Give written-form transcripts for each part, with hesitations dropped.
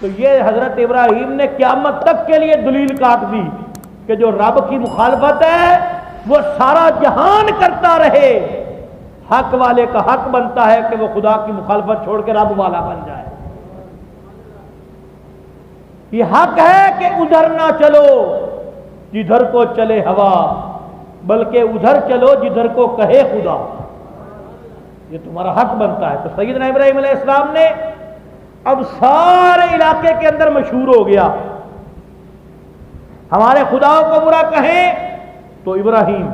تو یہ حضرت ابراہیم نے قیامت تک کے لیے دلیل کاٹ دی کہ جو رب کی مخالفت ہے وہ سارا جہان کرتا رہے، حق والے کا حق بنتا ہے کہ وہ خدا کی مخالفت چھوڑ کے رب والا بن جائے۔ یہ حق ہے کہ ادھر نہ چلو جدھر کو چلے ہوا، بلکہ ادھر چلو جدھر کو کہے خدا، یہ تمہارا حق بنتا ہے۔ تو سیدنا ابراہیم علیہ السلام نے اب سارے علاقے کے اندر مشہور ہو گیا، ہمارے خداؤں کو برا کہیں تو ابراہیم،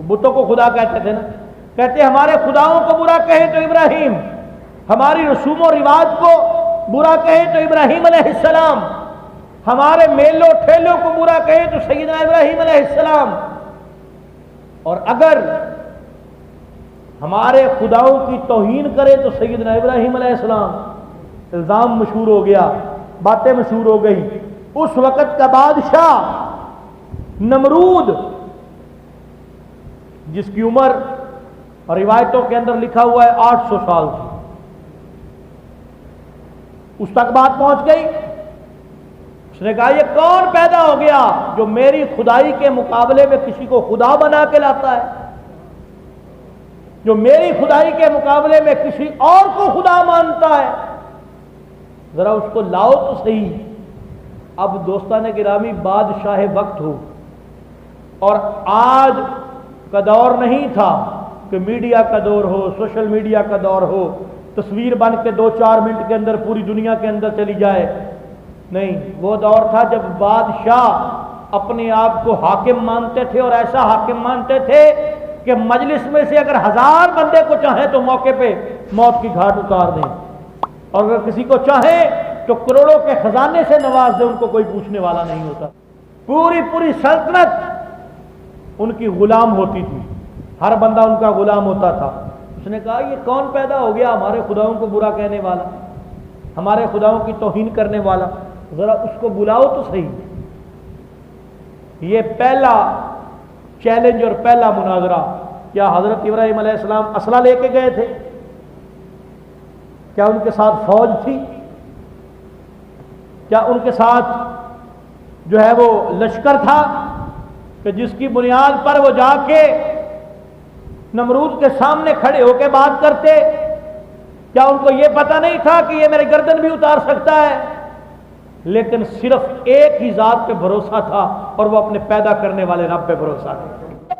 بتوں کو خدا کہتے تھے نا، کہتے ہمارے خداؤں کو برا کہیں تو ابراہیم، ہماری رسوم و رواج کو برا کہیں تو ابراہیم علیہ السلام، ہمارے میلوں ٹھیلوں کو برا کہیں تو سیدنا ابراہیم علیہ السلام، اور اگر ہمارے خداؤں کی توہین کرے تو سیدنا ابراہیم علیہ السلام۔ الزام مشہور ہو گیا، باتیں مشہور ہو گئی۔ اس وقت کا بادشاہ نمرود، جس کی عمر اور روایتوں کے اندر لکھا ہوا ہے 800 سال تھی، اس تک بات پہنچ گئی۔ اس نے کہا یہ کون پیدا ہو گیا جو میری خدائی کے مقابلے میں کسی کو خدا بنا کے لاتا ہے، جو میری خدائی کے مقابلے میں کسی اور کو خدا مانتا ہے، ذرا اس کو لاؤ تو صحیح۔ اب دوستان گرامی، بادشاہ وقت ہو، اور آج کا دور نہیں تھا کہ میڈیا کا دور ہو، سوشل میڈیا کا دور ہو، تصویر بن کے 2-4 منٹ کے اندر پوری دنیا کے اندر چلی جائے، نہیں، وہ دور تھا جب بادشاہ اپنے آپ کو حاکم مانتے تھے، اور ایسا حاکم مانتے تھے کہ مجلس میں سے اگر 1000 بندے کو چاہیں تو موقع پہ موت کی گھاٹ اتار دیں، اور اگر کسی کو چاہیں تو کروڑوں کے خزانے سے نواز دیں، ان کو کوئی پوچھنے والا نہیں ہوتا۔ پوری سلطنت ان کی غلام ہوتی تھی، ہر بندہ ان کا غلام ہوتا تھا۔ اس نے کہا یہ کون پیدا ہو گیا ہمارے خداؤں کو برا کہنے والا، ہمارے خداؤں کی توہین کرنے والا، ذرا اس کو بلاؤ تو صحیح۔ یہ پہلا چیلنج اور پہلا مناظرہ۔ کیا حضرت ابراہیم علیہ السلام اسلحہ لے کے گئے تھے؟ کیا ان کے ساتھ فوج تھی؟ کیا ان کے ساتھ جو ہے وہ لشکر تھا کہ جس کی بنیاد پر وہ جا کے نمرود کے سامنے کھڑے ہو کے بات کرتے؟ کیا ان کو یہ پتہ نہیں تھا کہ یہ میری گردن بھی اتار سکتا ہے؟ لیکن صرف ایک ہی ذات پہ بھروسہ تھا، اور وہ اپنے پیدا کرنے والے رب پہ بھروسہ تھا۔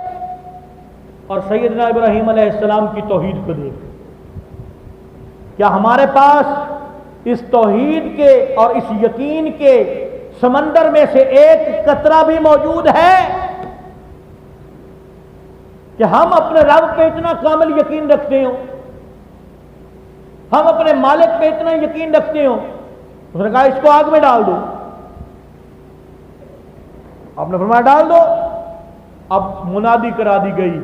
اور سیدنا ابراہیم علیہ السلام کی توحید کو دیکھ، کیا ہمارے پاس اس توحید کے اور اس یقین کے سمندر میں سے ایک قطرہ بھی موجود ہے کہ ہم اپنے رب پہ اتنا کامل یقین رکھتے ہوں، ہم اپنے مالک پہ اتنا یقین رکھتے ہوں؟ اس نے کہا اس کو آگ میں ڈال دو۔ آپ نے فرمایا ڈال دو۔ اب منادی کرا دی گئی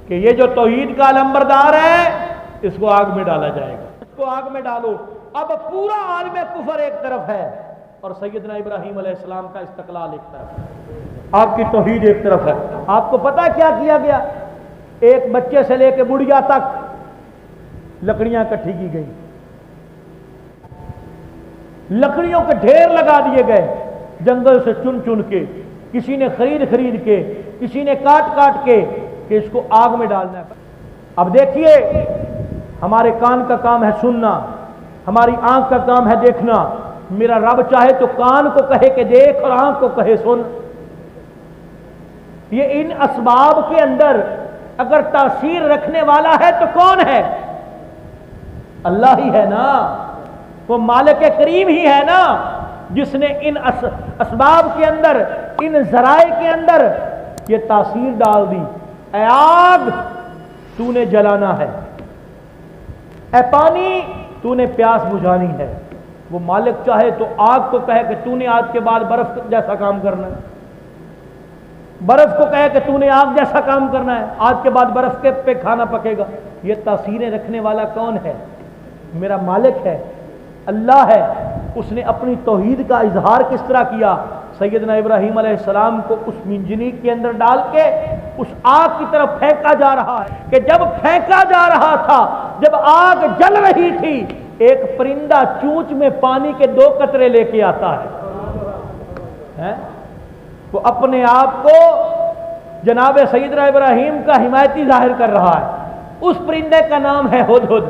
کہ یہ جو توحید کا علمبردار ہے اس کو آگ میں ڈالا جائے گا، اس کو آگ میں ڈالو۔ اب پورا عالم کفر ایک طرف ہے اور سیدنا ابراہیم علیہ السلام کا استقلال ایک طرف ہے، آپ کی توحید ایک طرف ہے۔ آپ کو پتہ کیا کیا گیا؟ ایک بچے سے لے کے بڑھیا تک لکڑیاں اکٹھی کی گئی، لکڑیوں کے ڈھیر لگا دیے گئے، جنگل سے چن چن کے، کسی نے خرید کے، کسی نے کاٹ کے کہ اس کو آگ میں ڈالنا ہے۔ اب دیکھیے، ہمارے کان کا کام ہے سننا، ہماری آنکھ کا کام ہے دیکھنا۔ میرا رب چاہے تو کان کو کہے کہ دیکھ اور آنکھ کو کہے سن۔ یہ ان اسباب کے اندر اگر تاثیر رکھنے والا ہے تو کون ہے؟ اللہ ہی ہے نا، وہ مالک کریم ہی ہے نا، جس نے ان اسباب کے اندر، ان ذرائع کے اندر یہ تاثیر ڈال دی۔ اے آگ تو نے جلانا ہے، اے پانی تو نے پیاس بجھانی ہے۔ وہ مالک چاہے تو آگ کو کہے کہ تو نے آج کے بعد برف جیسا کام کرنا ہے، برف کو کہے کہ تو نے آگ جیسا کام کرنا ہے، آج کے بعد برف کے پہ کھانا پکے گا۔ یہ تاثیریں رکھنے والا کون ہے؟ میرا مالک ہے، اللہ ہے۔ اس نے اپنی توحید کا اظہار کس طرح کیا؟ سیدنا ابراہیم علیہ السلام کو اس منجنیق کے اندر ڈال کے اس آگ کی طرف پھینکا جا رہا ہے کہ جب پھینکا جا رہا تھا، جب آگ جل رہی تھی ایک پرندہ چونچ میں پانی کے 2 قطرے لے کے آتا ہے، وہ اپنے آپ کو جناب سیدنا ابراہیم کا حمایتی ظاہر کر رہا ہے، اس پرندے کا نام ہے ہدہد،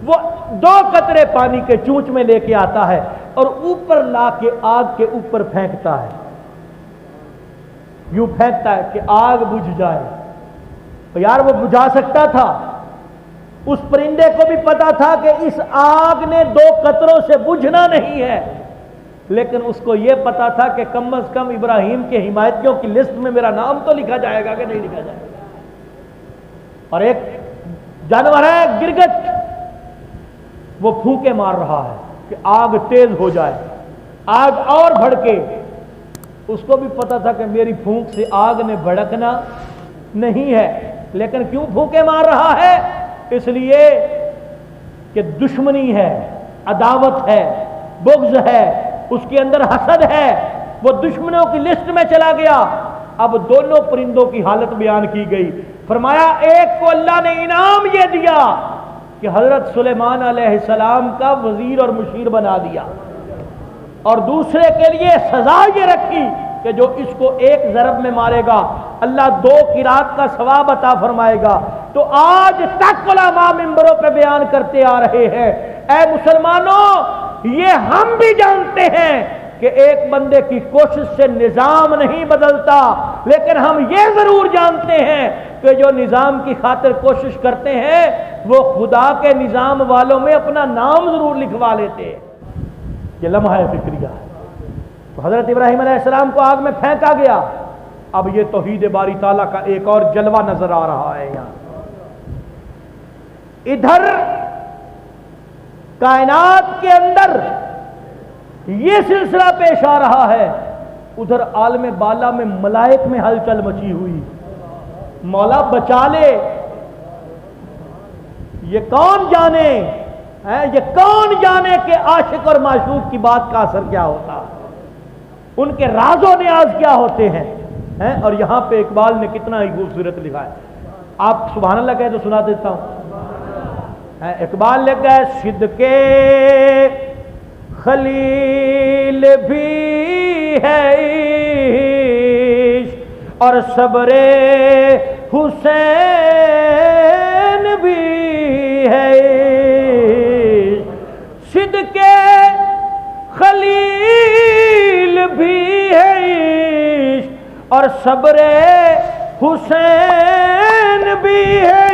وہ 2 قطرے پانی کے چونچ میں لے کے آتا ہے اور اوپر لا کے آگ کے اوپر پھینکتا ہے، یوں پھینکتا ہے کہ آگ بجھ جائے۔ تو یار وہ بجھا سکتا تھا، اس پرندے کو بھی پتا تھا کہ اس آگ نے 2 قطروں سے بجھنا نہیں ہے، لیکن اس کو یہ پتا تھا کہ کم از کم ابراہیم کے حمایتیوں کی لسٹ میں میرا نام تو لکھا جائے گا کہ نہیں لکھا جائے گا۔ اور ایک جانور ہے گرگٹ، وہ پھونکے مار رہا ہے کہ آگ تیز ہو جائے، آگ اور بھڑکے، اس کو بھی پتا تھا کہ میری پھونک سے آگ نے بھڑکنا نہیں ہے، لیکن کیوں پھونکے مار رہا ہے؟ اس لیے کہ دشمنی ہے، عداوت ہے، بغض ہے، اس کے اندر حسد ہے، وہ دشمنوں کی لسٹ میں چلا گیا۔ اب دونوں پرندوں کی حالت بیان کی گئی، فرمایا ایک کو اللہ نے انعام یہ دیا کہ حضرت سلیمان علیہ السلام کا وزیر اور مشیر بنا دیا، اور دوسرے کے لیے سزا یہ رکھی کہ جو اس کو ایک ضرب میں مارے گا اللہ 2 قرات کا ثواب عطا فرمائے گا۔ تو آج تک علماء منبروں پہ بیان کرتے آ رہے ہیں، اے مسلمانوں یہ ہم بھی جانتے ہیں کہ ایک بندے کی کوشش سے نظام نہیں بدلتا، لیکن ہم یہ ضرور جانتے ہیں کہ جو نظام کی خاطر کوشش کرتے ہیں وہ خدا کے نظام والوں میں اپنا نام ضرور لکھوا لیتے ہیں۔ یہ لمحہ فکریہ ہے۔ تو حضرت ابراہیم علیہ السلام کو آگ میں پھینکا گیا۔ اب یہ توحید باری تعالیٰ کا ایک اور جلوہ نظر آ رہا ہے یہاں۔ ادھر کائنات کے اندر یہ سلسلہ پیش آ رہا ہے، ادھر عالم بالا میں ملائک میں ہلچل مچی ہوئی، مولا بچا لے، یہ کون جانے یہ کون جانے کہ عاشق اور معشوق کی بات کا اثر کیا ہوتا، ان کے راز و نیاز کیا ہوتے ہیں۔ اور یہاں پہ اقبال نے کتنا ہی خوبصورت لکھا ہے، آپ سبحان اللہ کہے تو سنا دیتا ہوں۔ اقبال لکھا ہے صدقے خلیل بھی ہے عشق اور صبر حسین بھی ہے عشق، صدقے خلیل بھی ہے عشق اور صبر حسین بھی ہے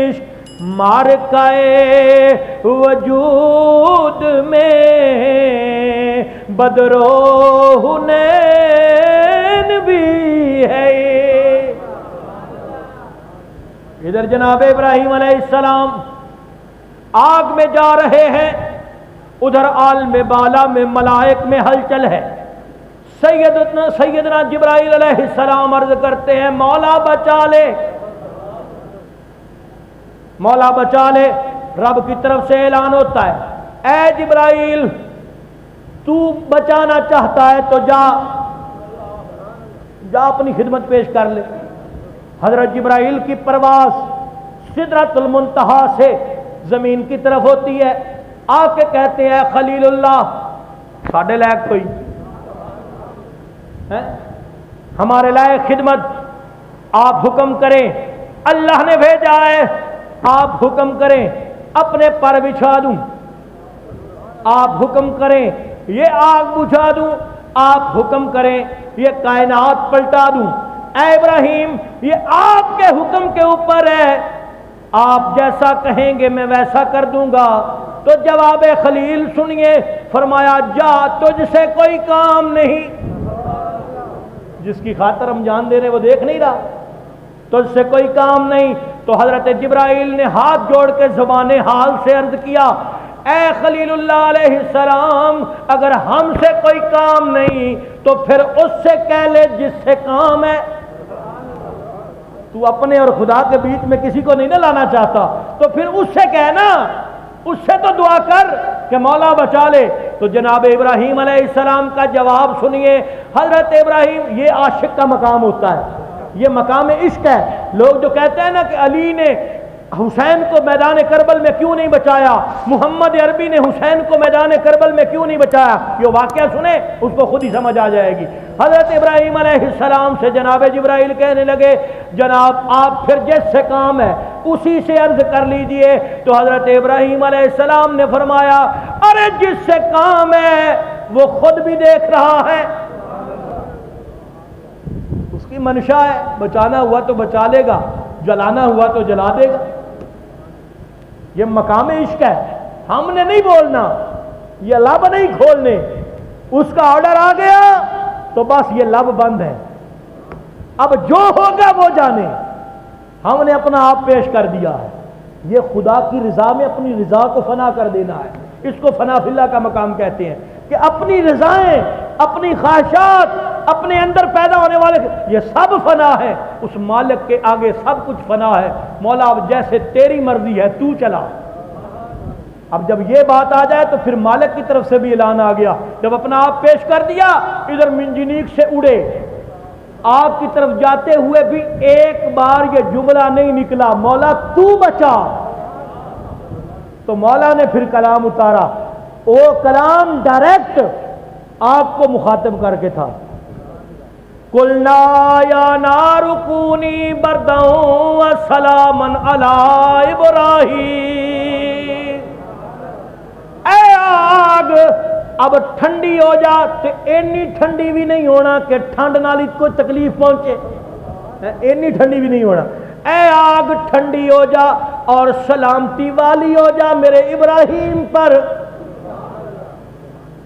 عشق، مارکائے وجود میں بدر و حنین بھی ہے۔ ادھر جناب ابراہیم علیہ السلام آگ میں جا رہے ہیں، ادھر عالم بالا میں ملائک میں ہلچل ہے۔ سیدنا جبرائیل علیہ السلام عرض کرتے ہیں مولا بچا لے، مولا بچا لے۔ رب کی طرف سے اعلان ہوتا ہے اے جبرائیل تو بچانا چاہتا ہے تو جا اپنی خدمت پیش کر لے۔ حضرت جبرائیل کی پرواز سدرۃ المنتہا سے زمین کی طرف ہوتی ہے، آ کے کہتے ہیں خلیل اللہ ساڈے لائق کوئی ہمارے لائق خدمت، آپ حکم کریں، اللہ نے بھیجا ہے، آپ حکم کریں اپنے پر بچھا دوں، آپ حکم کریں یہ آگ بجھا دوں، آپ حکم کریں یہ کائنات پلٹا دوں۔ اے ابراہیم یہ آپ کے حکم کے اوپر ہے، آپ جیسا کہیں گے میں ویسا کر دوں گا۔ تو جواب خلیل سنیے، فرمایا جا تجھ سے کوئی کام نہیں، جس کی خاطر ہم جان دے رہے وہ دیکھ نہیں رہا، تجھ سے کوئی کام نہیں۔ تو حضرت جبرائیل نے ہاتھ جوڑ کے زبان حال سے عرض کیا اے خلیل اللہ علیہ السلام اگر ہم سے کوئی کام نہیں تو پھر اس سے کہہ لے جس سے کام ہے۔ تو اپنے اور خدا کے بیچ میں کسی کو نہیں نہ لانا چاہتا تو پھر اس سے کہنا، اس سے تو دعا کر کہ مولا بچا لے۔ تو جناب ابراہیم علیہ السلام کا جواب سنیے، حضرت ابراہیم یہ عاشق کا مقام ہوتا ہے، یہ مقام عشق ہے۔ لوگ جو کہتے ہیں نا کہ علی نے حسین کو میدان کربل میں کیوں نہیں بچایا؟ محمد عربی نے حسین کو میدان کربل میں کیوں نہیں بچایا؟ یہ واقعہ سنیں اس کو خود ہی سمجھ آ جائے گی۔ حضرت ابراہیم علیہ السلام سے جناب جبرائیل کہنے لگے جناب آپ پھر جس سے کام ہے اسی سے عرض کر لیجئے، تو حضرت ابراہیم علیہ السلام نے فرمایا ارے جس سے کام ہے وہ خود بھی دیکھ رہا ہے، اس کی منشا ہے، بچانا ہوا تو بچا لے گا، جلانا ہوا تو جلا دے گا۔ یہ مقام عشق ہے، ہم نے نہیں بولنا، یہ لب نہیں کھولنے، اس کا آرڈر آ گیا تو بس یہ لب بند ہے، اب جو ہوگا وہ جانے، ہم نے اپنا آپ پیش کر دیا ہے۔ یہ خدا کی رضا میں اپنی رضا کو فنا کر دینا ہے، اس کو فنا فی اللہ کا مقام کہتے ہیں کہ اپنی رضائیں، اپنی خواہشات، اپنے اندر پیدا ہونے والے یہ سب فنا ہے، اس مالک کے آگے سب کچھ فنا ہے۔ مولا اب جیسے تیری مرضی ہے تو چلا۔ اب جب یہ بات آ جائے تو پھر مالک کی طرف سے بھی اعلان آ گیا، جب اپنا آپ پیش کر دیا ادھر منجنیق سے اڑے، آپ کی طرف جاتے ہوئے بھی ایک بار یہ جملہ نہیں نکلا مولا تو بچا، تو مولا نے پھر کلام اتارا، وہ کلام ڈائریکٹ آپ کو مخاطب کر کے تھا، قلنا یا نار کونی بردا وسلاما علی ابراہیم، اے آگ اب ٹھنڈی ہو جا، تو اینی ٹھنڈی بھی نہیں ہونا کہ ٹھنڈ نال کوئی تکلیف پہنچے، اینی ٹھنڈی بھی نہیں ہونا، اے آگ ٹھنڈی ہو جا اور سلامتی والی ہو جا میرے ابراہیم پر۔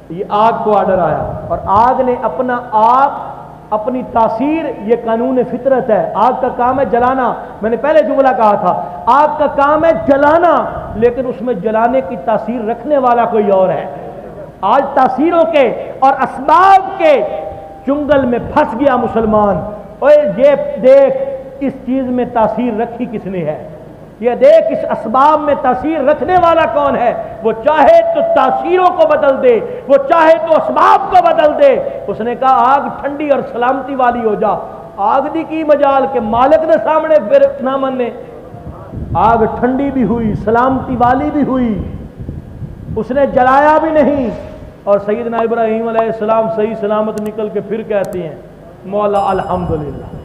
یہ آگ کو آرڈر آیا اور آگ نے اپنا آپ، اپنی تاثیر، یہ قانون فطرت ہے، آگ کا کام ہے جلانا، میں نے پہلے جملہ کہا تھا آگ کا کام ہے جلانا، لیکن اس میں جلانے کی تاثیر رکھنے والا کوئی اور ہے۔ آج تاثیروں کے اور اسباب کے چنگل میں پھنس گیا مسلمان، اوے یہ دیکھ اس چیز میں تاثیر رکھی کس نے ہے، یہ دیکھ اس اسباب میں تاثیر رکھنے والا کون ہے، وہ چاہے تو تاثیروں کو بدل دے، وہ چاہے تو اسباب کو بدل دے۔ اس نے کہا آگ ٹھنڈی اور سلامتی والی ہو جا، آگ دی کی مجال کہ مالک نے سامنے پھر نہ مننے، آگ ٹھنڈی بھی ہوئی، سلامتی والی بھی ہوئی، اس نے جلایا بھی نہیں، اور سیدنا ابراہیم علیہ السلام صحیح سلامت نکل کے پھر کہتے ہیں مولا الحمدللہ۔